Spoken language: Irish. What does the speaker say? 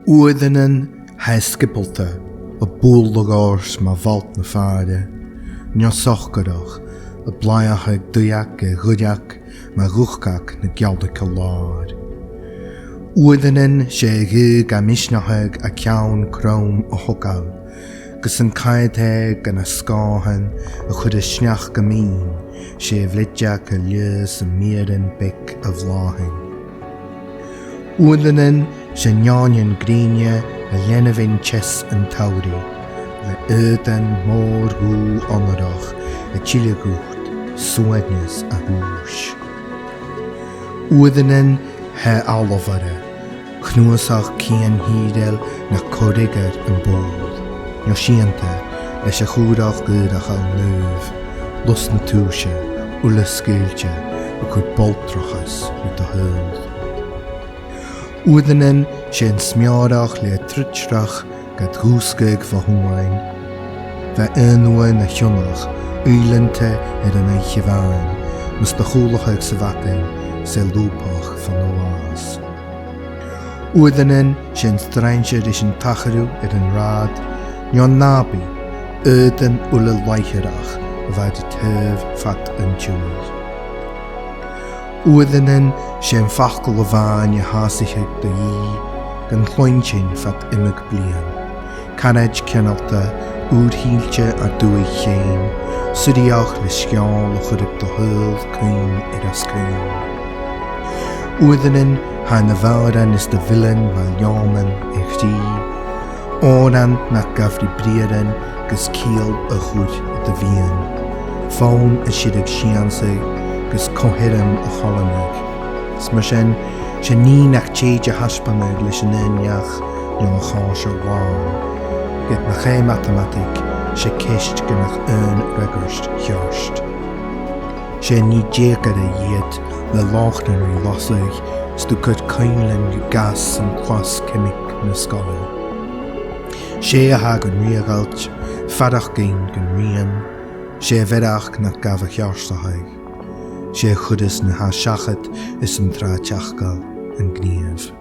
Uaireannan heiscibalta a búlagás má bhalt na fearre, neosochgadach a bláitheach dúiach a ghuideach má ruchgach na gealdacha lár. Uaireannan sé rúg a misneathag a ceann crom a thugáil, gus an Chaidh gan a scáhan a chud a sneach go mín sé bhlideach a lios a míoran bic a bhláthing. Uaireannan sé neáin gríne a dhéanamh chess an Toria, le éidan mór gú anarach a tílegucht suadnes a hús. Uaireannan he allavara, chnúasach cían hídel na córigar an bód, Nàiseanta leis a chúrach gúrach al nuamh, los na túise, ula scéilte a chud boltrachas u do húld. Uaireannan sé an smeárach le tritreach go dhúscaig bhhuain, bheith anua na tionach uilinte an aice bhain, mus do chúlachaig sa bhatain sé lúpach fan óás. Uaireannan sé an strainseir is an tacharú an rád, neon nábi, éidan ula laichearach a bheith de tëbh fat an chuir. Uaireannan sé an fachcail a bhain a hásaigh do dhí, gan chlointin fat imig blian, Chaidh cenalta úrthílte a dúi chéin, sudaíoch le sgaoil a chuirib do húld cún ar a scrín. Uaireannan ha na bhaireann is de bhilin má leaman i chrí, óran na gafri briaran gus cíal a chud de bhíon, fón a siad ag siansa gus cohiran a cholamig. Smar sin, sé ní nach téide haspanag leis an éineach nó a cháise bháin, get na ché matematic sé ceist gannach regurst chearst. Sé ní dégar a dhéad le láchnan i losaigh stu chud cailin gas an chlas cimic na sgaoil. Sé a ha gan riagailt, fadach géin gan rian, sé bheadach na gabha chearstaigh. Sé chudas na ha seachad is an trá teachgal an gníomh.